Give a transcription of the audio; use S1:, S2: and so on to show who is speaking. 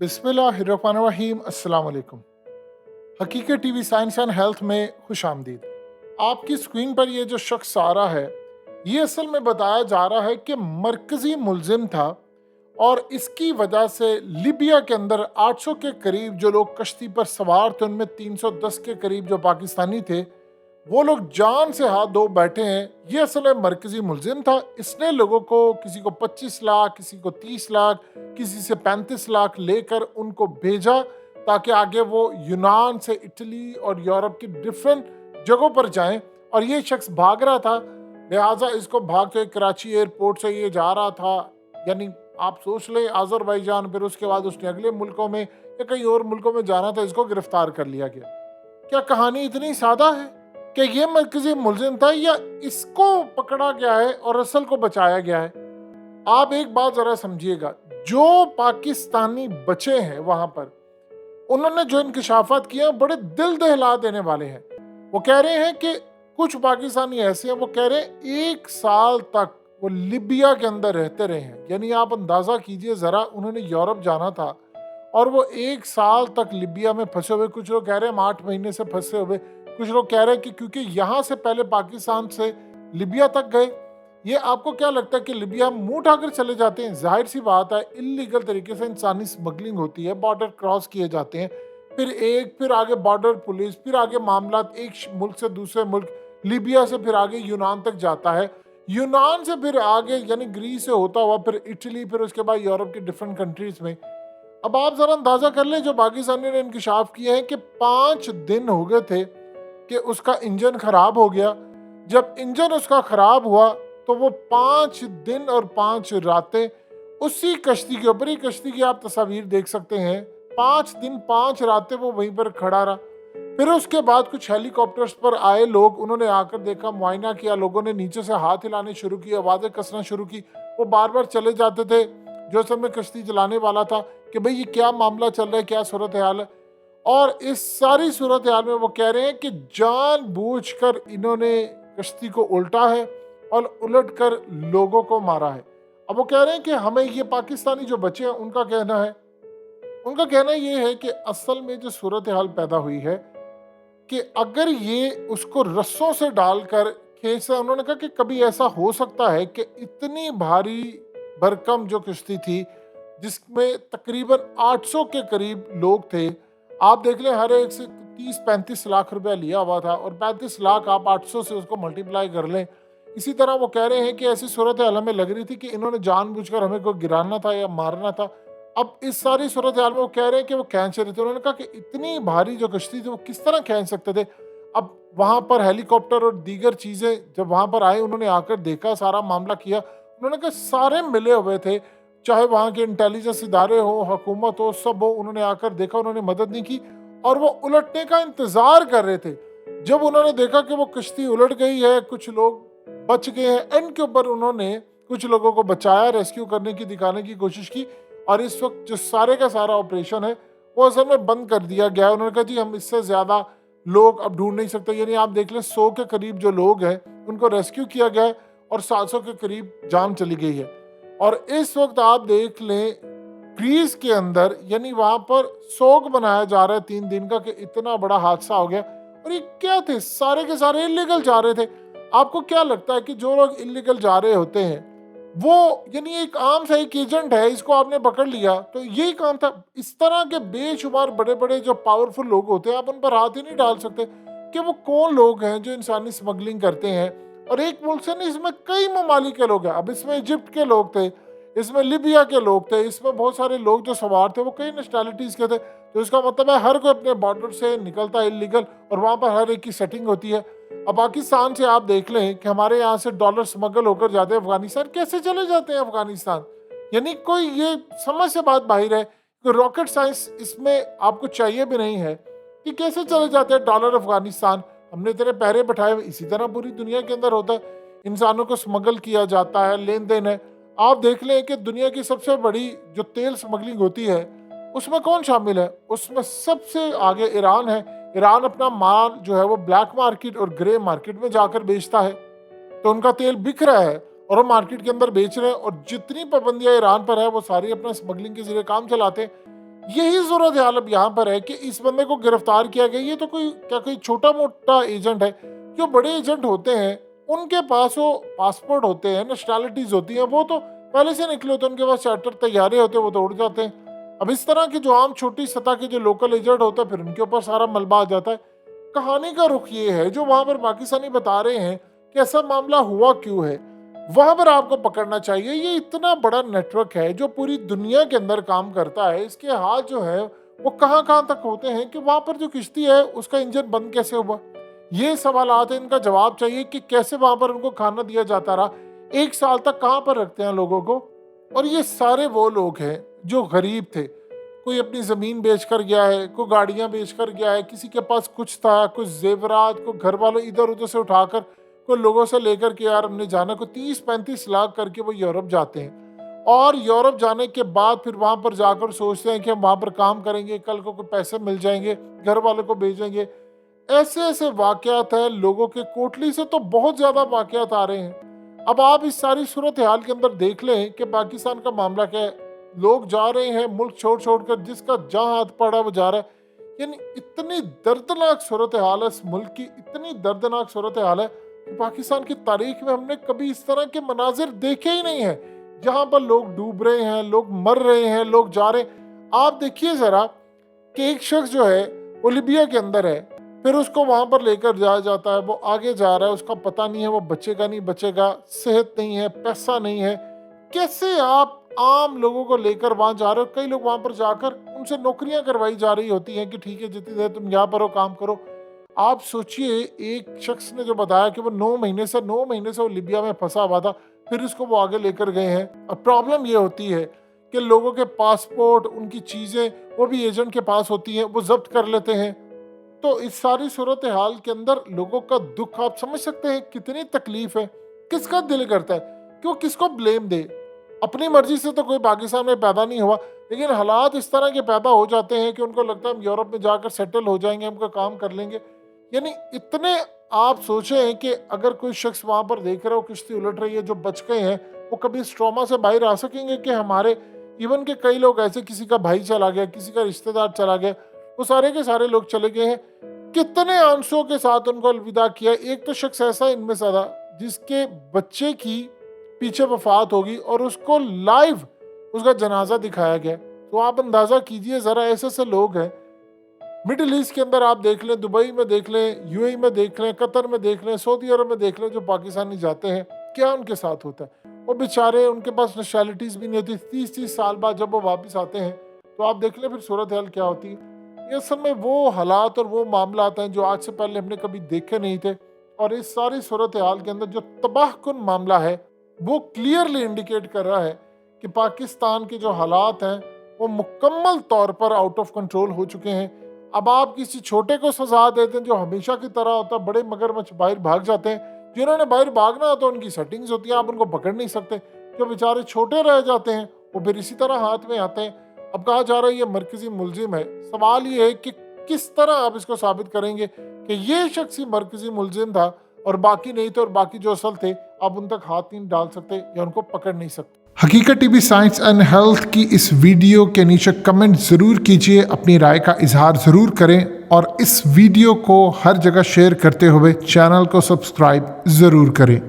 S1: बिस्मिल्लाहिर्रहमानिर्रहीम। अस्सलाम वालेकुम। हकीकत टीवी साइंस एंड हेल्थ में खुश आमदीद। आपकी स्क्रीन पर ये जो शख्स आ रहा है, ये असल में बताया जा रहा है कि मरकजी मुलजिम था और इसकी वजह से लीबिया के अंदर 800 के करीब जो लोग कश्ती पर सवार थे, उनमें 310 के करीब जो पाकिस्तानी थे, वो लोग जान से हाथ धो बैठे हैं। ये असल में मरकजी मुलजिम था। इसने लोगों को, किसी को 25 लाख, किसी को 30 लाख, किसी से 35 लाख लेकर उनको भेजा ताकि आगे वो यूनान से इटली और यूरोप की डिफरेंट जगहों पर जाएं। और ये शख्स भाग रहा था, लिहाजा इसको भाग के कराची एयरपोर्ट से ये जा रहा था। यानी आप सोच लें, आज़रबाईजान, फिर उसके बाद उसने अगले मुल्कों में या कहीं और मुल्कों में जाना था, इसको गिरफ्तार कर लिया गया। क्या कहानी इतनी सादा है कि ये मरकजी मुलजिम था या इसको पकड़ा गया है और असल को बचाया गया है? आप एक बात जरा समझिएगा, जो पाकिस्तानी बचे हैं वहां पर, उन्होंने जो इंकशाफात किए हैं बड़े दिल दहला देने वाले हैं। वो कह रहे हैं कि कुछ पाकिस्तानी ऐसे हैं, वो कह रहे हैं 1 साल तक वो लिबिया के अंदर रहते रहे हैं। यानी आप अंदाजा कीजिए जरा, उन्होंने यूरोप जाना था और वो 1 साल तक लिबिया में फंसे हुए। कुछ लोग कह रहे हैं हम 8 महीने से फंसे हुए, कुछ लोग कह रहे हैं कि क्योंकि यहाँ से पहले पाकिस्तान से लिबिया तक गए। ये आपको क्या लगता है कि लिबिया हम मुंह उठाकर चले जाते हैं? जाहिर सी बात है, इलीगल तरीके से इंसानी स्मगलिंग होती है, बॉर्डर क्रॉस किए जाते हैं, फिर आगे बॉर्डर पुलिस, फिर आगे मामला एक मुल्क से दूसरे मुल्क, लिबिया से फिर आगे यूनान तक जाता है, यूनान से फिर आगे यानी ग्रीस से होता हुआ फिर इटली, फिर उसके बाद यूरोप की डिफरेंट कंट्रीज में। अब आप जरा अंदाजा कर लें, जो पाकिस्तानी ने इंकशाफ किए हैं कि 5 दिन हो गए थे कि उसका इंजन खराब हो गया। जब इंजन उसका खराब हुआ तो वो 5 दिन और 5 रातें उसी कश्ती के ऊपर ही, कश्ती की आप तस्वीर देख सकते हैं, 5 दिन 5 रातें वो वहीं पर खड़ा रहा। फिर उसके बाद कुछ हेलीकॉप्टर्स पर आए लोग, उन्होंने आकर देखा, मुआयना किया, लोगों ने नीचे से हाथ हिलाने शुरू की, आवाज़ें कसना शुरू की। वो बार बार चले जाते थे जो असल में कश्ती चलाने वाला था कि भाई ये क्या मामला चल रहा है, क्या सूरत हाल है। और इस सारी सूरत हाल में वो कह रहे हैं कि जानबूझकर इन्होंने कश्ती को उल्टा है और उलटकर लोगों को मारा है। अब वो कह रहे हैं कि हमें ये पाकिस्तानी जो बचे हैं उनका कहना ये है कि असल में जो सूरत हाल पैदा हुई है कि अगर ये उसको रस्सों से डालकर खींचता, उन्होंने कहा कि कभी ऐसा हो सकता है कि इतनी भारी भरकम जो कश्ती थी जिसमें तकरीबन 800 के करीब लोग थे, आप देख लें हर एक से 30-35 लाख रुपया लिया हुआ था, और 35 लाख आप 800 से उसको मल्टीप्लाई कर लें। इसी तरह वो कह रहे हैं कि ऐसी सूरत हाल हमें लग रही थी कि इन्होंने जानबूझकर हमें को गिराना था या मारना था। अब इस सारी सूरत हाल में वो कह रहे हैं कि वो खींच रहे थे। उन्होंने कहा कि इतनी भारी जो कश्ती थी वो किस तरह खींच सकते थे। अब वहां पर हेलीकॉप्टर और दीगर चीजें जब वहां पर आए, उन्होंने आकर देखा, सारा मामला किया। उन्होंने कहा सारे मिले हुए थे, चाहे वहां के इंटेलिजेंस इदारे हो, हुकूमत हो, सब हो, उन्होंने आकर देखा, उन्होंने मदद नहीं की और वो उलटने का इंतजार कर रहे थे। जब उन्होंने देखा कि वो कश्ती उलट गई है, कुछ लोग बच गए हैं, एंड के ऊपर उन्होंने कुछ लोगों को बचाया, रेस्क्यू करने की, दिखाने की कोशिश की। और इस वक्त जो सारे का सारा ऑपरेशन है वो असल में बंद कर दिया गया है। उन्होंने कहा जी हम इससे ज़्यादा लोग अब ढूंढ नहीं सकते। यानी आप देख लें 100 के करीब जो लोग हैं उनको रेस्क्यू किया गया है और 700 के करीब जान चली गई है। और इस वक्त आप देख लें ग्रीस के अंदर, यानी वहाँ पर सोग मनाया जा रहा है 3 दिन का कि इतना बड़ा हादसा हो गया। और ये क्या थे, सारे के सारे इलीगल जा रहे थे। आपको क्या लगता है कि जो लोग इलीगल जा रहे होते हैं वो, यानी एक आम सा एक एजेंट है, इसको आपने पकड़ लिया तो यही काम था। इस तरह के बेशुमार बड़े बड़े जो पावरफुल लोग होते हैं, आप उन पर हाथ ही नहीं डाल सकते कि वो कौन लोग हैं जो इंसानी स्मगलिंग करते हैं। और एक मुल्क से नहीं, इसमें कई ममालिक के लोग हैं। अब इसमें इजिप्ट के लोग थे, इसमें लिबिया के लोग थे, इसमें बहुत सारे लोग जो सवार थे वो कई नेशनैलिटीज के थे। तो इसका मतलब है हर कोई अपने बॉर्डर से निकलता है इलीगल, और वहाँ पर हर एक की सेटिंग होती है। अब पाकिस्तान से आप देख लें कि हमारे यहाँ से डॉलर स्मगल होकर जाते हैं अफगानिस्तान। कैसे चले जाते हैं अफगानिस्तान? यानी कोई ये समझ से बात बाहर है कि रॉकेट साइंस इसमें आपको चाहिए भी नहीं है कि कैसे चले जाते हैं डॉलर अफगानिस्तान। हमने इतने पैरे बैठाए हुए, इसी तरह पूरी दुनिया के अंदर होता है, इंसानों को स्मगल किया जाता है, लेन देन है। आप देख लें कि दुनिया की सबसे बड़ी जो तेल स्मगलिंग होती है उसमें कौन शामिल है? उसमें सबसे आगे ईरान है। ईरान अपना माल जो है वो ब्लैक मार्केट और ग्रे मार्केट में जाकर बेचता है, तो उनका तेल बिक रहा है और वो मार्केट के अंदर बेच रहे हैं। और जितनी पाबंदियां ईरान पर है वो सारी अपना स्मगलिंग के जरिए काम चलाते हैं। यही सूरत हाल अब यहाँ पर है कि इस बंदे को गिरफ्तार किया गया। ये तो कोई छोटा मोटा एजेंट है। जो बड़े एजेंट होते हैं उनके पास वो पासपोर्ट होते हैं, नेशनैलिटीज होती हैं, वो तो पहले से निकले होते हैं, उनके पास चार्टर तैयारे होते हैं, वो तो उड़ जाते हैं। अब इस तरह के जो आम छोटी सतह के जो लोकल एजेंट होता है, फिर उनके ऊपर सारा मलबा आ जाता है। कहानी का रुख ये है, जो वहां पर पाकिस्तानी बता रहे हैं कि ऐसा मामला हुआ क्यों है, वहां पर आपको पकड़ना चाहिए। ये इतना बड़ा नेटवर्क है जो पूरी दुनिया के अंदर काम करता है। इसके हाथ जो है वो कहाँ कहाँ तक होते हैं कि वहां पर जो किश्ती है उसका इंजन बंद कैसे हुआ। ये सवाल आते, इनका जवाब चाहिए कि कैसे वहां पर उनको खाना दिया जाता रहा, 1 साल तक कहाँ पर रखते हैं लोगों को। और ये सारे वो लोग हैं जो गरीब थे, कोई अपनी ज़मीन बेच कर गया है, कोई गाड़ियाँ बेच कर गया है, किसी के पास कुछ था, कुछ जेवरात को घर वालों इधर उधर से उठाकर कोई लोगों से लेकर के यार हमने जाना, को 30-35 लाख करके वो यूरोप जाते हैं। और यूरोप जाने के बाद फिर वहाँ पर जाकर सोचते हैं कि हम वहाँ पर काम करेंगे, कल को कोई पैसे मिल जाएंगे, घर वालों को भेजेंगे। ऐसे ऐसे वाकयात हैं, लोगों के कोटली से तो बहुत ज़्यादा वाकयात आ रहे हैं। अब आप इस सारी सूरत हाल के अंदर देख लें कि पाकिस्तान का मामला क्या है। लोग जा रहे हैं मुल्क छोड़ छोड़ कर, जिसका जहाँ हाथ पड़ा वो जा रहा है। यानी इतनी दर्दनाक सूरत हाल है इस मुल्क की, इतनी दर्दनाक सूरत हाल है कि पाकिस्तान की तारीख में हमने कभी इस तरह के मनाजिर देखे ही नहीं है, जहाँ पर लोग डूब रहे हैं, लोग मर रहे हैं, लोग जा रहे हैं। आप देखिए ज़रा कि एक शख्स जो है वो लीबिया के अंदर है, फिर उसको वहाँ पर लेकर जाया जाता है, वो आगे जा रहा है, उसका पता नहीं है वो बचेगा नहीं बचेगा, सेहत नहीं है, पैसा नहीं है। कैसे आप आम लोगों को लेकर वहाँ जा रहे हो। कई लोग वहाँ पर जाकर उनसे नौकरियाँ करवाई जा रही होती हैं कि ठीक है जितनी देर तुम यहाँ पर हो काम करो। आप सोचिए, एक शख्स ने जो बताया कि वो 9 महीने से वो लीबिया में फंसा हुआ था, फिर इसको वो आगे लेकर गए हैं। अब प्रॉब्लम ये होती है कि लोगों के पासपोर्ट, उनकी चीज़ें वो भी एजेंट के पास होती हैं, वो जब्त कर लेते हैं। तो इस सारी सूरत हाल के अंदर लोगों का दुख आप समझ सकते हैं, कितनी तकलीफ है। किसका दिल करता है कि वो किसको ब्लेम दे। अपनी मर्जी से तो कोई पाकिस्तान में पैदा नहीं हुआ, लेकिन हालात इस तरह के पैदा हो जाते हैं कि उनको लगता है हम यूरोप में जाकर सेटल हो जाएंगे, हमको काम कर लेंगे। यानी इतने आप सोचें कि अगर कोई शख्स वहाँ पर देख रहा हो किश्ती उलट रही है, जो बच गए हैं वो कभी इस ट्रॉमा से बाहर आ सकेंगे कि हमारे इवन के कई लोग ऐसे, किसी का भाई चला गया, किसी का रिश्तेदार चला गया, वो सारे के सारे लोग चले गए हैं। कितने आंसुओं के साथ उनको अलविदा किया। एक तो शख्स ऐसा इनमें से था जिसके बच्चे की पीछे वफात होगी और उसको लाइव उसका जनाजा दिखाया गया। तो आप अंदाजा कीजिए ज़रा, ऐसे ऐसे लोग हैं। मिडिल ईस्ट के अंदर आप देख लें, दुबई में देख लें, यूएई में देख लें, कतर में देख लें, सऊदी अरब में देख लें, जो पाकिस्तानी जाते हैं क्या उनके साथ होता है। वो बेचारे, उनके पास नेशनैलिटीज़ भी नहीं होती। 30-30 साल बाद जब वो वापस आते हैं तो आप देख लें फिर सूरत हाल क्या होती है। ये सब में वो हालात और वो मामला आते हैं जो आज से पहले हमने कभी देखे नहीं थे। और इस सारी सूरत हाल के अंदर जो तबाहकुन मामला है वो क्लियरली इंडिकेट कर रहा है कि पाकिस्तान के जो हालात हैं वो मुकम्मल तौर पर आउट ऑफ कंट्रोल हो चुके हैं। अब आप किसी छोटे को सजा देते हैं, जो हमेशा की तरह होता है, बड़े मगरमच्छ बाहर भाग जाते हैं। जिन्होंने बाहर भागना तो उनकी सेटिंग्स होती है, आप उनको पकड़ नहीं सकते। जो बेचारे छोटे रह जाते हैं वो फिर इसी तरह हाथ में आते हैं। अब कहा जा रहा है ये मरकजी मुलजिम है। सवाल ये है कि किस तरह आप इसको साबित करेंगे कि ये शख्स ही मरकजी मुलजिम था और बाकी नहीं थे, और बाकी जो असल थे आप उन तक हाथ नहीं डाल सकते या उनको पकड़ नहीं सकते। हकीकत टीवी साइंस एंड हेल्थ की इस वीडियो के नीचे कमेंट ज़रूर कीजिए, अपनी राय का इजहार ज़रूर करें और इस वीडियो को हर जगह शेयर करते हुए चैनल को सब्सक्राइब ज़रूर करें।